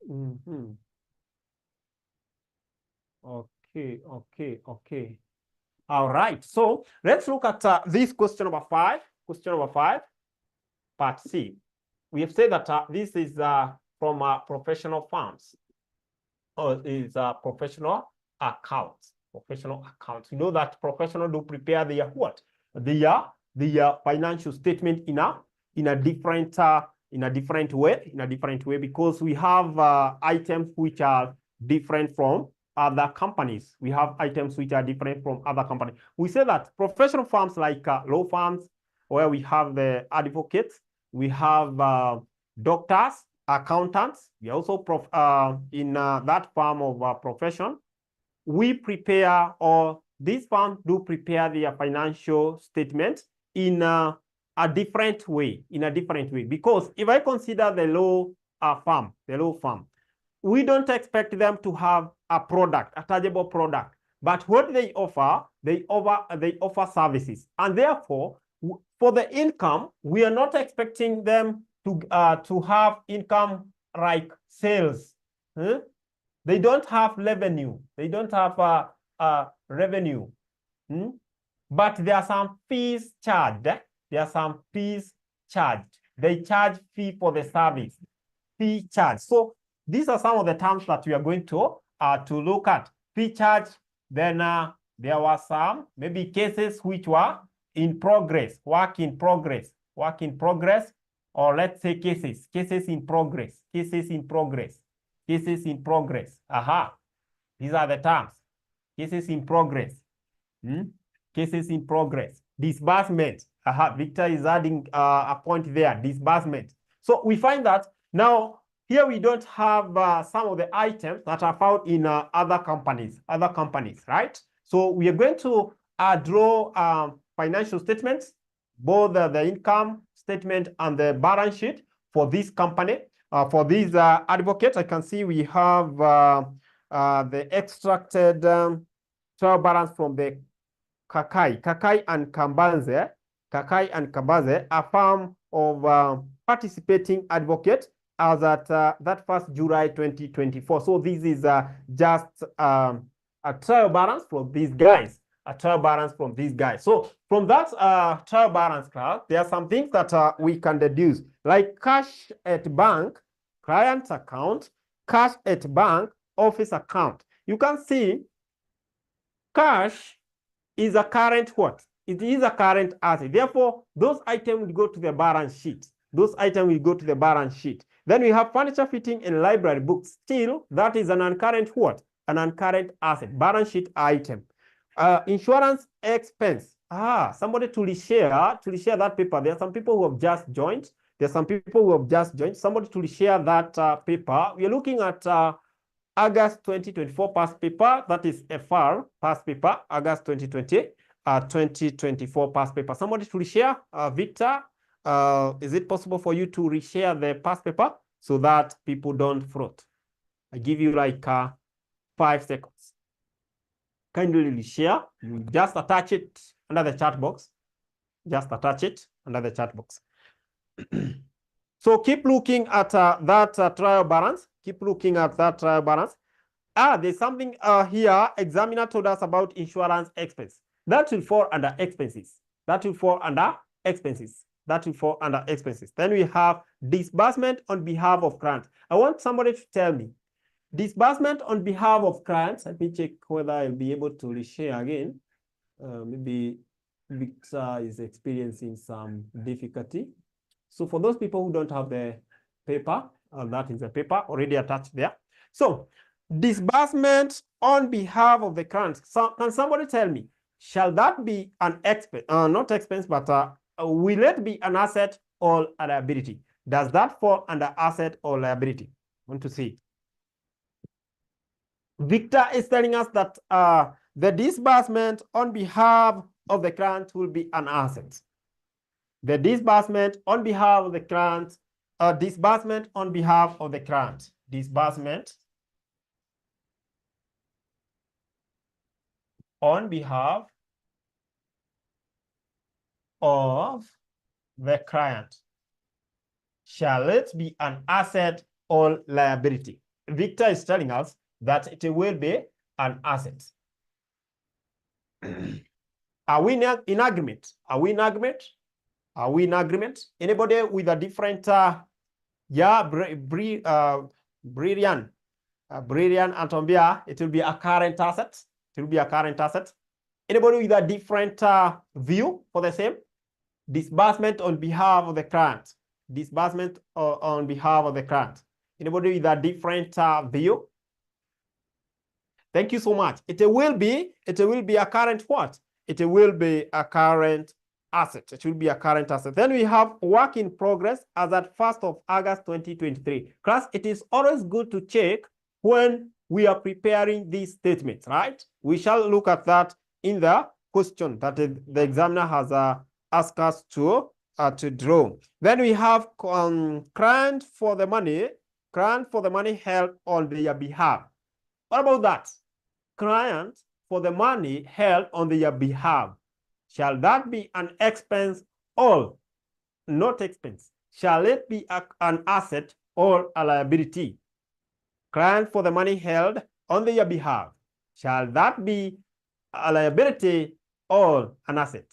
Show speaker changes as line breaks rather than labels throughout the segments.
Mhm. Okay. All right. So let's look at this question number 5. Question number 5, part C. We have said that this is from professional firms, or is professional accounts. Professional accounts. You know that professional do prepare their what? The financial statement in a different way, because we have items which are different from other companies. We have items which are different from other companies. We say that professional firms like law firms, where we have the advocates, we have doctors, accountants. We also in that firm of profession, we prepare, or these firms do prepare their financial statement in a different way, because if I consider the law firm, we don't expect them to have a product, a tangible product, but what they offer services, and therefore for the income, we are not expecting them to have income like sales. They don't have revenue. They don't have revenue. But there are some fees charged. They charge fee for the service. Fee charge. So these are some of the terms that we are going to look at. Fee charge. Then there were some maybe cases which were in progress, work in progress, or let's say cases in progress. Aha. These are the terms. Cases in progress. Cases in progress. Disbursement. Aha. Victor is adding a point there. Disbursement. So we find that now here we don't have some of the items that are found in other companies, right? So we are going to draw financial statements, both the income statement and the balance sheet for this company. For these advocates, I can see we have the extracted trial balance from the Kakai and Kambaze, a firm of participating advocate as at that 1st July 2024. So this is just a trial balance from these guys. So from that trial balance class, there are some things that we can deduce, like cash at bank, client's account, cash at bank, office account. You can see cash is a current what? It is a current asset. Therefore, those items will go to the balance sheet. Then we have furniture, fitting, and library books. Still, that is an uncurrent what? An uncurrent asset, balance sheet item. Insurance expense. Somebody to reshare that paper. There are some people who have just joined. Somebody to reshare that paper. We are looking at August 2024 past paper. That is FR past paper, August 2024 past paper. Somebody to reshare. Victor, is it possible for you to reshare the past paper so that people don't float? I give you like 5 seconds. Kindly reshare. You just attach it under the chat box. So keep looking at that trial balance. There's something here. Examiner told us about insurance expense. That will fall under expenses. Then we have disbursement on behalf of clients. I want somebody to tell me disbursement on behalf of clients. Let me check whether I'll be able to reshare again. Maybe Victor is experiencing some difficulty. So for those people who don't have the paper, that is the paper already attached there. So disbursement on behalf of the client. So, can somebody tell me, shall that be an expense? Not expense, but will it be an asset or a liability? Does that fall under asset or liability? I want to see. Victor is telling us that the disbursement on behalf of the client will be an asset. The disbursement on behalf of the client, disbursement on behalf of the client, disbursement on behalf of the client. Shall it be an asset or liability? Victor is telling us that it will be an asset. Are we in agreement? Are we in agreement? Are we in agreement? Anybody with a different, yeah, brilliant Antombia, it will be a current asset. It will be a current asset. Anybody with a different view for the same? Disbursement on behalf of the client. Disbursement on behalf of the client. Anybody with a different view? Thank you so much. It will be a current what? It will be a current asset. It will be a current asset. Then we have work in progress as at 1st of August 2023. Class, it is always good to check when we are preparing these statements, right? We shall look at that in the question that the examiner has asked us to draw. Then we have client for the money held on their behalf. What about that? Client for the money held on their behalf. Shall that be an expense or not expense? Shall it be an asset or a liability? Client for the money held on their behalf. Shall that be a liability or an asset?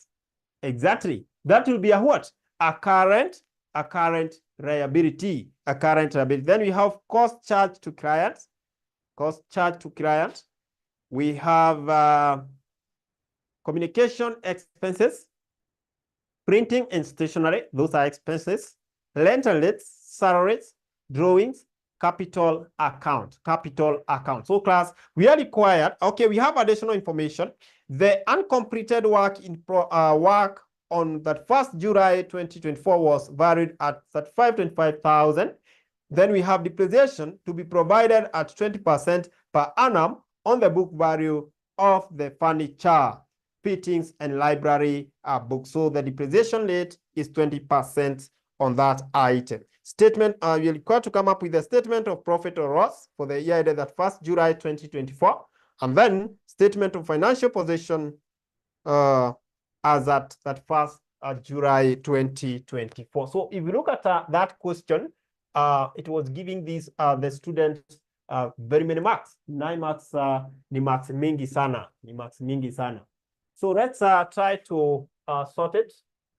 Exactly. That will be a what? A current liability. A current liability. Then we have cost charged to clients. Cost charged to clients. We have communication expenses, printing and stationery, those are expenses, rental rates, salaries, drawings, capital account. So class, we are required, okay, we have additional information. The uncompleted work on that 1st July 2024 was valued at 35,000. Then we have depreciation to be provided at 20% per annum on the book value of the furniture, fittings, and library books. So the depreciation rate is 20% on that item. Statement, you're required to come up with a statement of profit or loss for the year ended at 1st July 2024, and then statement of financial position as at that 1st July 2024. So if you look at that question, it was giving these the students very many marks. 9 marks ni marks mingi sana. So let's try to sort it.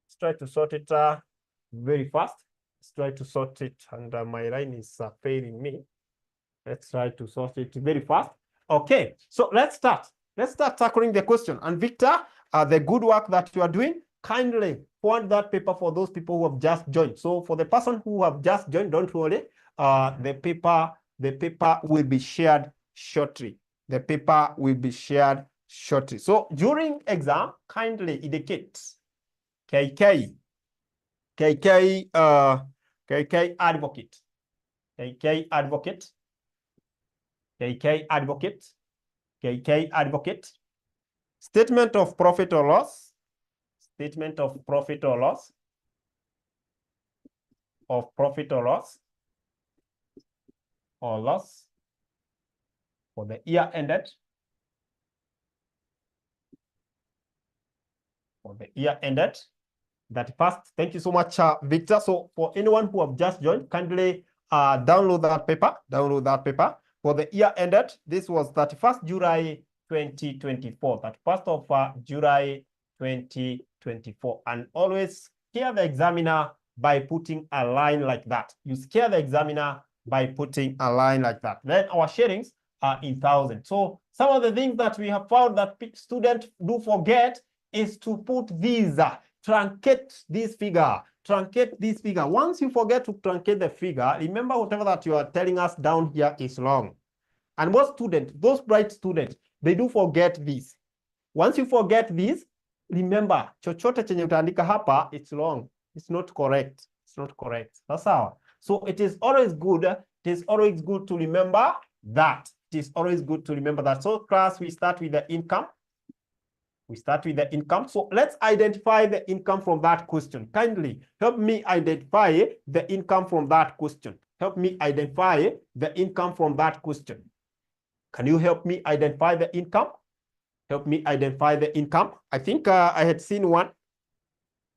Let's try to sort it very fast. Let's try to sort it, and my line is failing me. Let's try to sort it very fast. Okay, so let's start. Let's start tackling the question. And Victor, the good work that you are doing, kindly forward that paper for those people who have just joined. So for the person who have just joined, don't worry, the paper will be shared shortly. The paper will be shared shortly. So during exam, kindly indicate KK advocate, KK advocate, statement of profit or loss, or loss for the year ended, that first. Thank you so much, Victor. So for anyone who have just joined, kindly download that paper. For the year ended, this was 31st July 2024, 31st of July 2024. And always scare the examiner by putting a line like that. You scare the examiner by putting a line like that. Then our sharings are in thousands. So some of the things that we have found that students do forget is to put these, truncate this figure. Once you forget to truncate the figure, remember whatever that you are telling us down here is long. And most students, those bright students, they do forget this. Once you forget this, remember, chochote chenye utaandika hapa, it's long. It's not correct. That's how. So it is always good to remember that. So class, we start with the income. So let's identify the income from that question. Kindly help me identify the income from that question. Can you help me identify the income? I think I had seen one.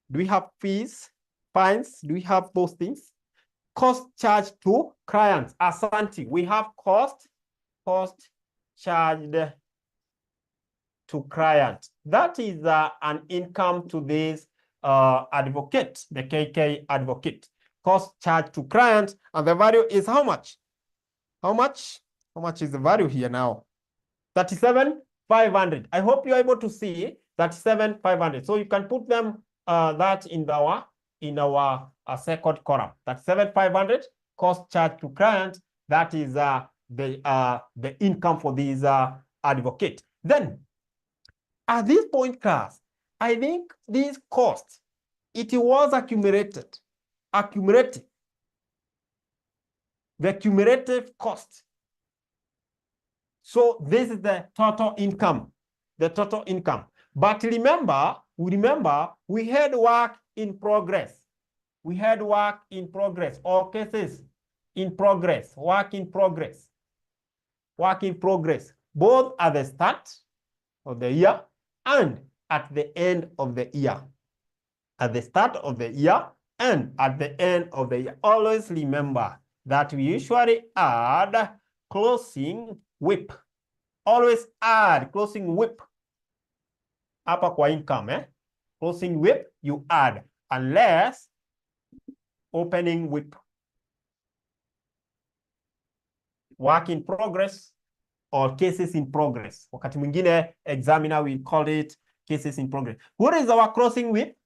Do we have fees, fines? Do we have those things? cost charged to clients. Asante. We have cost charged to client. That is an income to this advocate, the KK advocate. Cost charged to client, and the value is how much? How much? How much is the value here now? 37,500. I hope you're able to see 37,500. So you can put them that in our second column. 37,500 cost charged to client. That is the income for this advocate. Then at this point, class, I think this cost, it was accumulated. The cumulative cost. So this is the total income. But remember, we had work in progress. Or cases in progress, work in progress. Both at the start of the year and at the end of the year. At the start of the year and at the end of the year. Always remember that we usually add closing whip. Always add closing whip. Hapa kwa income, closing whip you add unless opening whip. Work in progress or cases in progress. Wakati mwingine examiner will call it cases in progress. What is our closing whip?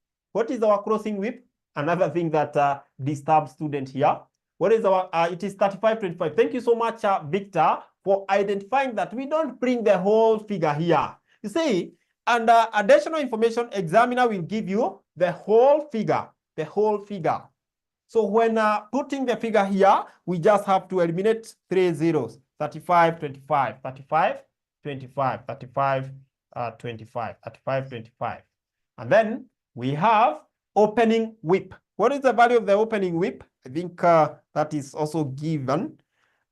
Another thing that disturbs students here. What is our, it is 3525. Thank you so much, Victor, for identifying that we don't bring the whole figure here. You see, under additional information, examiner will give you the whole figure. So when putting the figure here, we just have to eliminate 3 zeros. 35, 25, 35, 25, 35, 25, 35, 25. And then we have opening whip. What is the value of the opening whip? I think that is also given.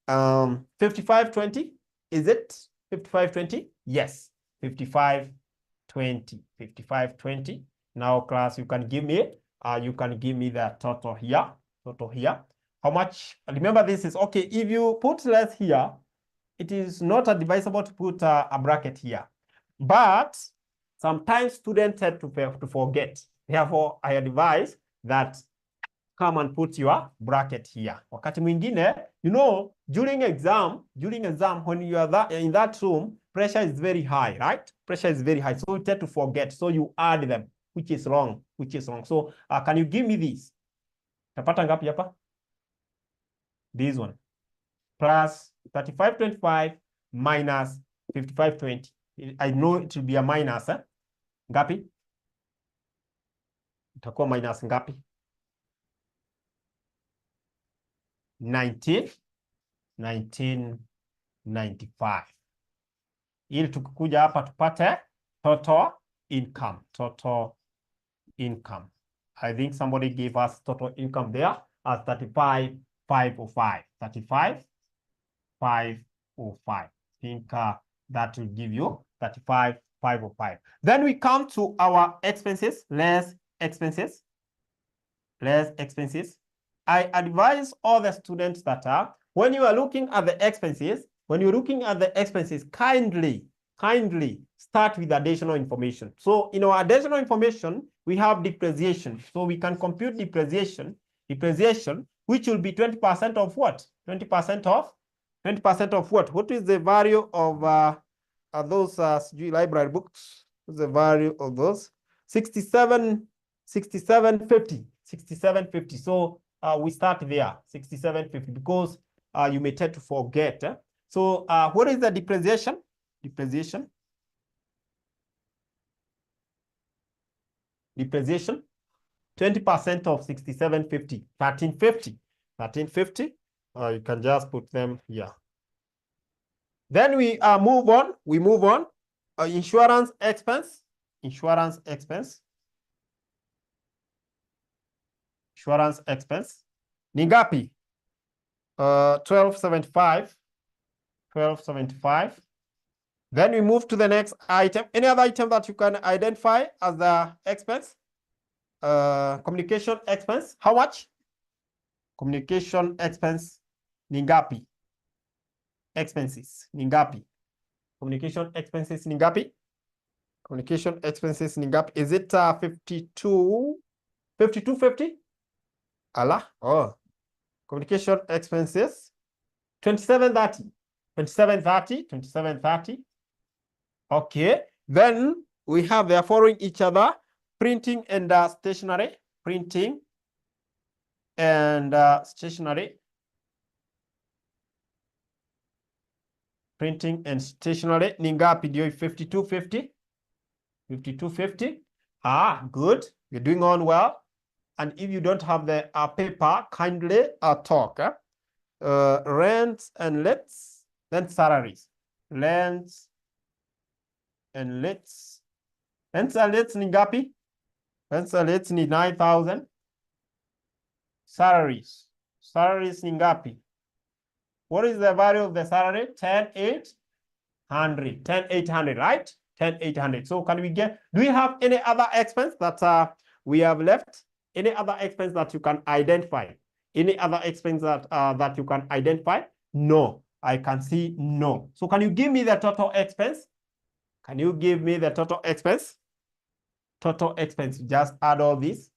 5520. Is it 5520? Yes, 5520. 5520. Now, class, you can give me the total here. How much? Remember, this is okay. If you put less here, it is not advisable to put a bracket here. But sometimes students tend to forget. Therefore, I advise that come and put your bracket here. Wakati mwingine, you know, during exam, when you are in that room, pressure is very high, right? Pressure is very high. So you tend to forget. So you add them, which is wrong. So can you give me this? Tapata ngapi hapa? This one. Plus 3525 minus 5520. I know it will be a minus, ngapi? Itakuwa minus ngapi? 1995. Ili tukikuja hapa tupate total income. I think somebody gave us total income there as 35,505. 35,505. I think that will give you 35,505. Then we come to our expenses, less expenses. I advise all the students that when you are looking at the expenses, kindly start with additional information. So in our additional information, we have depreciation. So we can compute depreciation, which will be 20% of what? 20% of what? What is the value of those library books? What's the value of those? 6750. So we start there, 6750, because you may tend to forget. So what is the depreciation? 20% of 6750, 1350. You can just put them here. Then we move on. Insurance expense. Ni ngapi? 1275. Then we move to the next item. Any other item that you can identify as the expense? Communication expense. How much? Communication expense ni ngapi? Expenses ni ngapi? Communication expenses ni ngapi? Communication expenses ni ngapi? Is it 52.50? Allah. Oh. Communication expenses 27.30. Okay. Then we have they are following each other. Printing and stationery. Printing and stationery. Printing and stationery. Ni ngapi ndio 52.50? 52.50. Ah, good. You're doing on well. And if you don't have the paper, kindly talk. Rents and lets, then salaries. Rents and lets. Rents and lets ni ngapi? Rents and lets ni 9,000. Salaries. Salaries ni ngapi? What is the value of the salary? 10,800. 10,800, right? 10,800. So can we get, do we have any other expense that we have left? Any other expense that you can identify? Any other expense that that you can identify? No, I can see no. So can you give me the total expense? Can you give me the total expense? Total expense, just add all this.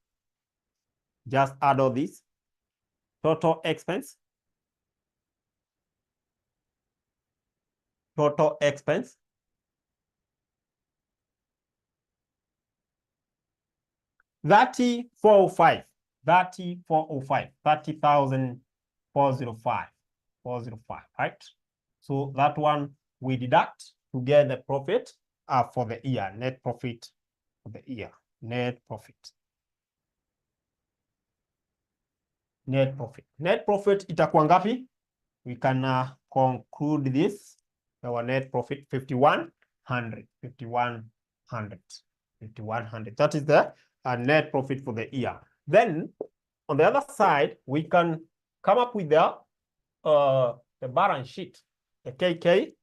Just add all this. Total expense. Total expense. $30,405. 30,405. 405, right? So that one we deduct to get the profit for the year, net profit for the year, net profit. Net profit. Net profit itakuwa ngapi? We can conclude this. Our net profit 5,100. 5,100. 5,100. That is the net profit for the year. Then on the other side, we can come up with the balance sheet, the KK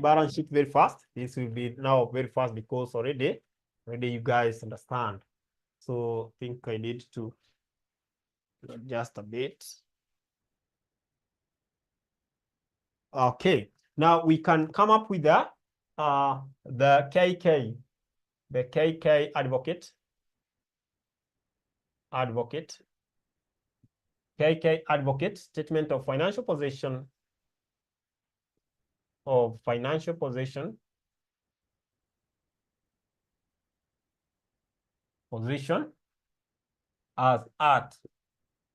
balance sheet very fast. This will be now very fast because already you guys understand. So I think I need to adjust a bit. Okay, now we can come up with the KK advocate. KK advocate, statement of financial position as at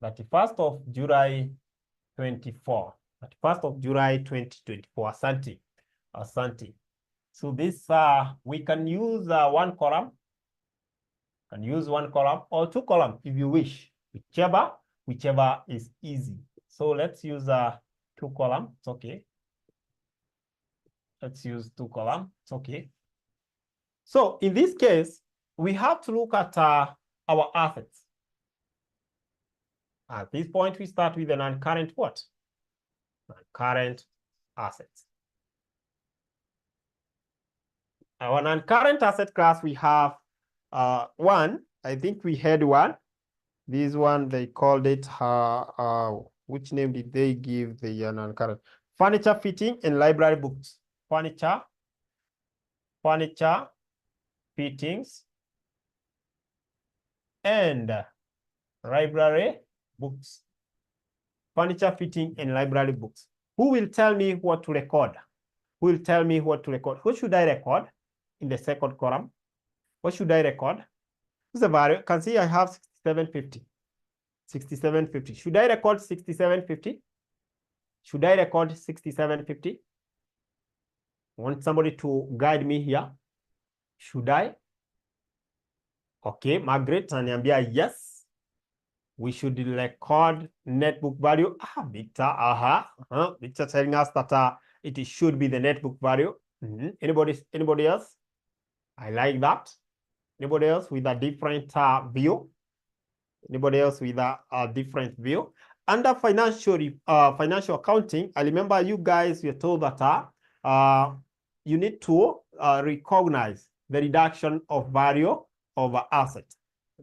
31st of July 24. 31st of July 2024. Asante. So this we can use one column. Can use one column or two columns if you wish, whichever is easy. So let's use two columns. It's okay. Let's use two columns. It's okay. So in this case, we have to look at our assets. At this point, we start with an non-current what? Non-current assets. Our non-current asset class, we have one. I think we had one. This one, they called it, which name did they give the non-current? Furniture fitting and library books. Furniture fittings and library books. Furniture fitting and library books. Who will tell me what to record? Who will tell me what to record? What should I record in the second column? What should I record? What's the value? You can see I have 6750. 6750. Should I record 6750? Should I record 6750? Want somebody to guide me here? Should I? Okay, Margaret ananiambia yes. We should record net book value. Victor, Victor telling us that it should be the net book value. Anybody else? I like that. Anybody else with a different view? Anybody else with a different view? Under financial accounting, I remember you guys were told that you need to recognize the reduction of value of asset.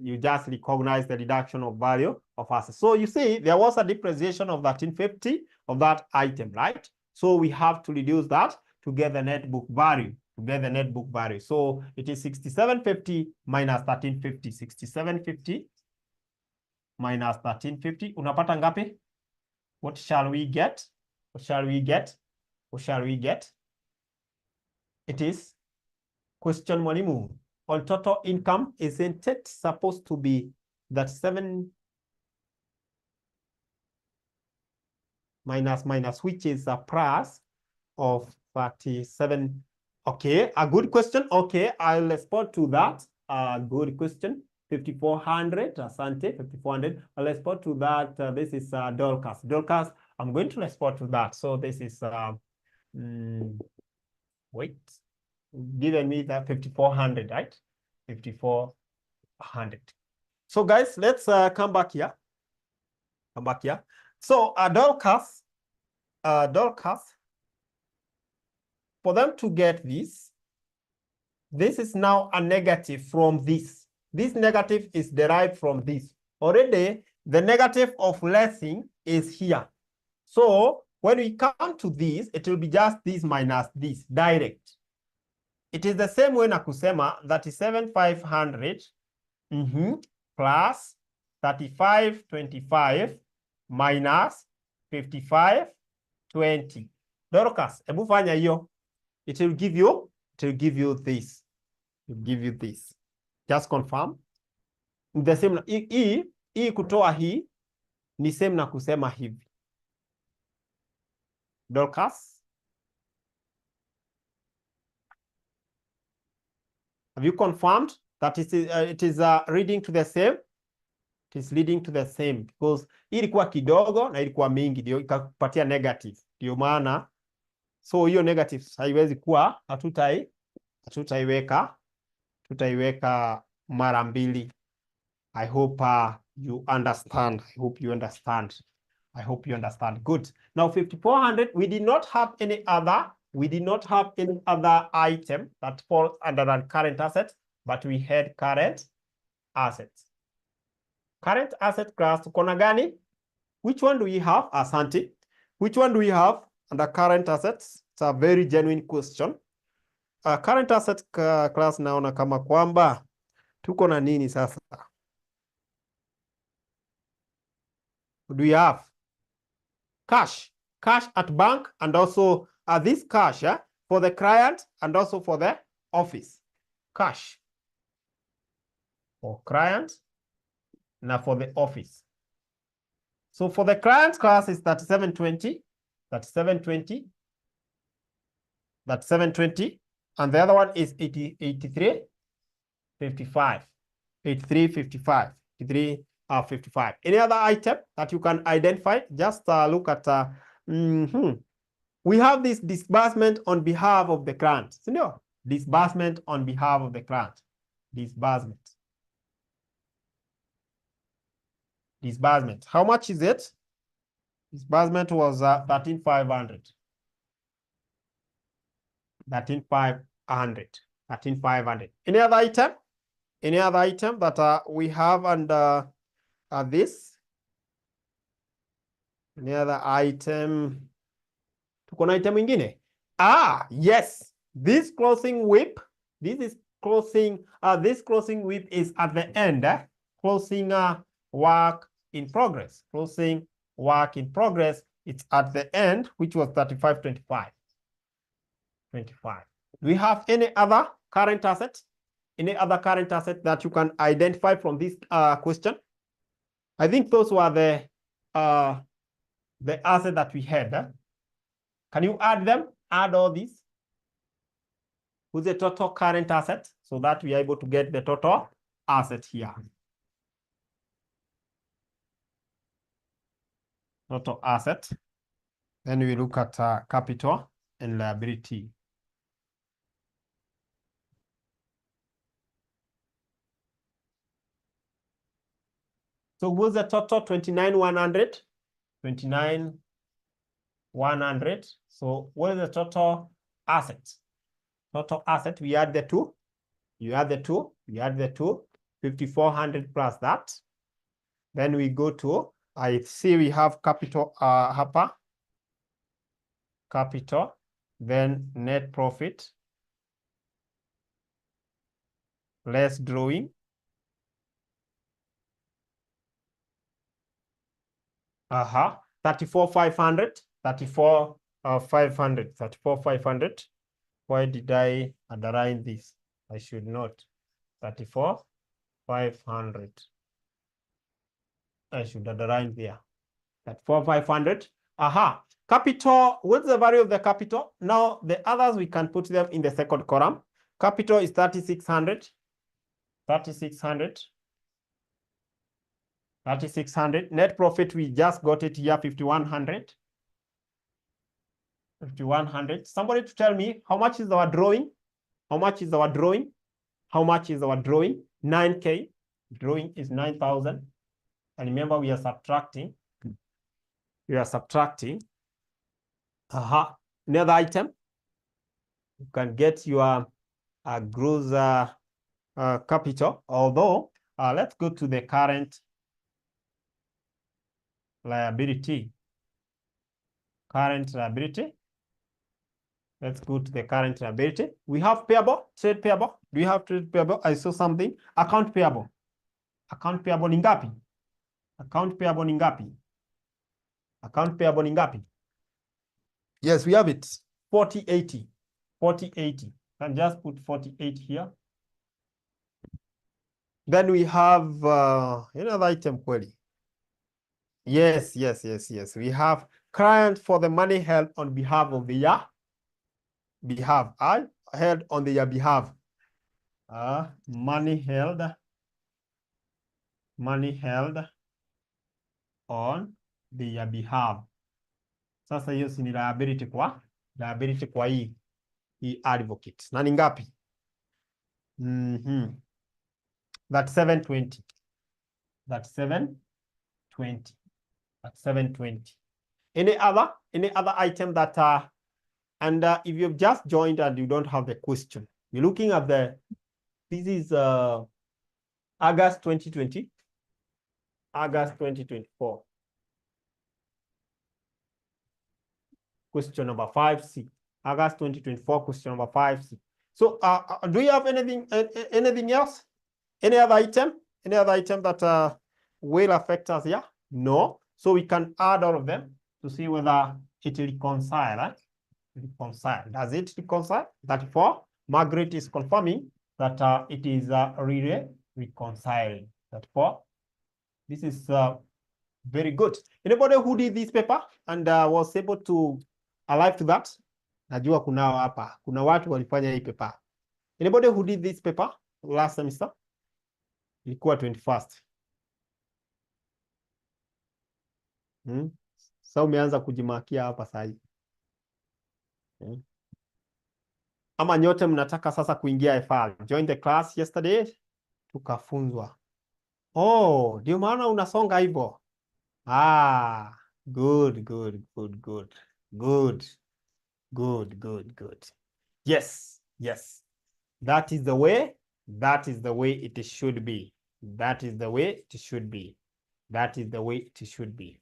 you just recognize the reduction of value of assets. So you see, there was a depreciation of 1350 of that item, right? So we have to reduce that to get the net book value, So it is 6750 minus 1350. 6750 minus 1350. Unapata ngapi? What shall we get? It is question mwalimu. On total income, isn't it supposed to be that 7 minus, which is a plus of 37? Okay, a good question. Okay, I'll respond to that. A good question. 5400, asante, 5400. I'll respond to that. This is Dorcas. Dorcas, I'm going to respond to that. So this is, wait, given me that 5400, right? 5400. So guys, let's come back here. So Dorcas, for them to get this is now a negative from this. This negative is derived from this. Already, the negative of lessing is here. So when we come to this, it will be just this minus this, direct. It is the same way na kusema 37,500 plus 3525 minus 5520. Dorcas, ebu fanya hiyo. It will give you this. It will give you this. Just confirm. The same, hii kutoa hii ni same na kusema hivi. Dorcas, have you confirmed that it is reading to the same? It is leading to the same because hii ilikuwa kidogo na ilikuwa mingi, ndio ikakupatia negative. Ndio maana, so hiyo negative haiwezi kuwa, tutaiweka mara mbili. I hope you understand. I hope you understand. Good. Now 5400, we did not have any other item that falls under current assets, but we had current assets. Current asset class tukona gani? Which one do we have? Asante. Which one do we have under current assets? It's a very genuine question. Current asset class naona kama kwamba tuko na nini sasa? Do we have cash at bank, and also this cash for the client and also for the office? Cash for client now for the office. So for the client class is 3720, and the other one is 8355. Any other item that you can identify? Just look at, we have this disbursement on behalf of the client. So, no, disbursement on behalf of the client. Disbursement. How much is it? Disbursement was 13,500. 13,500. Any other item? That we have under this? Any other item? Tuko na item ingine? Yes. This closing whip. This closing whip is at the end. Closing work in progress. It's at the end, which was 3525. Do we have any other current asset? Any other current asset that you can identify from this question? I think those were the asset that we had. Can you add them? Add all these with the total current asset so that we are able to get the total asset here. Total asset. Then we look at capital and liability. So what's the total? 29,100. 29,100. So what is the total asset? Total asset, we add the two. You add the two. 5,400 plus that. Then we go to, I see we have capital, hapa, capital, then net profit, less drawing. 34,500, 34,500. Why did I underline this? I should not. 34,500. I should underline there. 34,500. Capital, what's the value of the capital? Now, the others, we can put them in the second column. Capital is 3,600. 3,600. 3,600. Net profit, we just got it here, 5,100. 5,100. Somebody to tell me, how much is our drawing? How much is our drawing? How much is our drawing? 9K. Drawing is 9,000. And remember, we are subtracting. We are subtracting. Another item. You can get your gross capital. Although, let's go to the current liability. Current liability. Let's go to the current liability. We have payable, trade payable. Do we have trade payable? I saw something. Account payable. Account payable ni ngapi? Account payable ni ngapi? Account payable ni ngapi? Yes, we have it. 4080. 4080. Can just put 48 here. Then we have another item, query. Yes. We have client for the money held on behalf of the year. I held on the year behalf. Money held on the year behalf. Sasa hiyo si ni liability kwa hii advocate. Na ni ngapi? That's 720. That's 720. That's 720. Any other item that and if you've just joined and you don't have the question, you're looking at this is August 2020, August 2024. Question number 5C. August 2024, question number 5C. So do you have anything else? Any other item? Any other item that will affect us here? No. So we can add all of them to see whether it reconciles. Reconcile. Does it reconcile? 34. Margaret is confirming that it is really reconciling. 34. This is very good. Anybody who did this paper and was able to alive to that? Najua kunao hapa. Kuna watu walifanya hii paper. Anybody who did this paper last semester? Ilikuwa 21st. Sasa umeanza kujimakia hapa sasa. Ama nyote mnataka sasa kuingia FR. Join the class yesterday. Tukafunzwa. Oh, ndio maana unasonga hivyo. Good. Yes. That is the way it should be. That is the way it should be. That is the way it should be.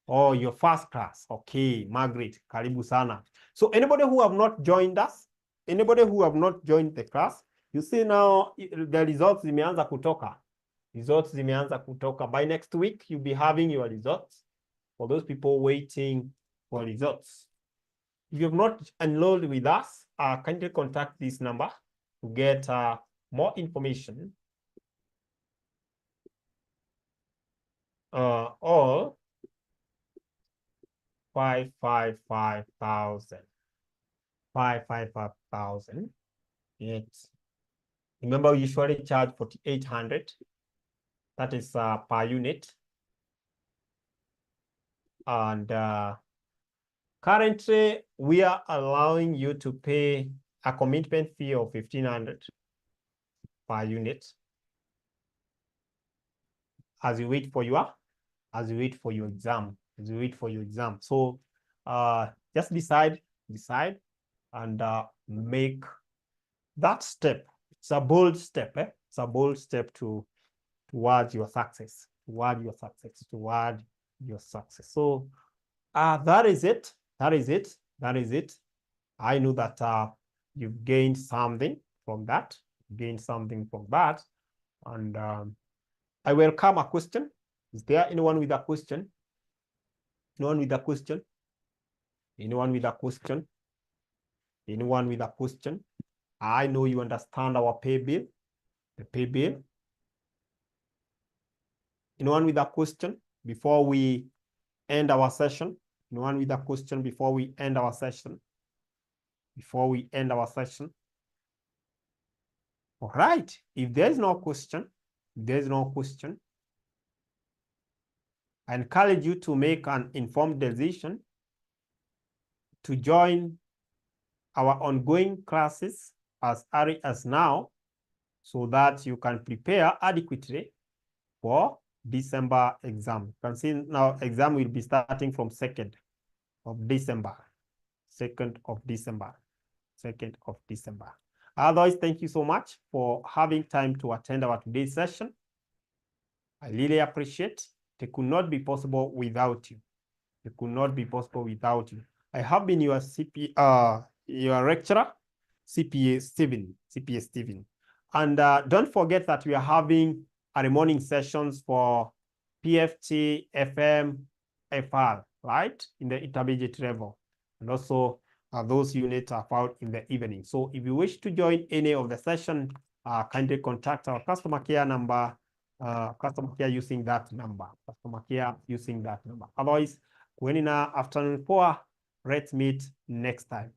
Oh, your first class. Okay, Margaret, karibu sana. So anybody who have not joined us, anybody who have not joined the class, you see now the results zimeanza kutoka. Results zimeanza kutoka. By next week, you'll be having your results. For those people waiting for results. If you have not enrolled with us, kindly contact this number to get more information. Or 555,000. 555,000. Yes. Remember, we usually charge 4,800. That is per unit. And currently, we are allowing you to pay a commitment fee of 1,500 per unit as you wait for your exam. So just decide and make that step. It's a bold step. It's a bold step towards your success, toward your success, toward your success. So that is it. That is it. That is it. I know that you've gained something from that. Gained something from that. And I welcome a question. Is there anyone with a question? Anyone with a question? Anyone with a question? Anyone with a question? I know you understand our pay bill, the pay bill. Anyone with a question before we end our session? Anyone with a question before we end our session? Before we end our session? All right. If there's no question, I encourage you to make an informed decision to join our ongoing classes as early as now, so that you can prepare adequately for December exam. You can see now exam will be starting from 2nd of December. 2nd of December. 2nd of December. Otherwise, thank you so much for having time to attend our today's session. I really appreciate. It could not be possible without you. It could not be possible without you. I have been your your lecturer, CPA Steven. And don't forget that we are having early morning sessions for PFT, FM, FR, right? In the intermediate level. And also those units are found in the evening. So if you wish to join any of the session, kindly contact our customer care number, customer care using that number. Otherwise, when in our afternoon 4, let's meet next time.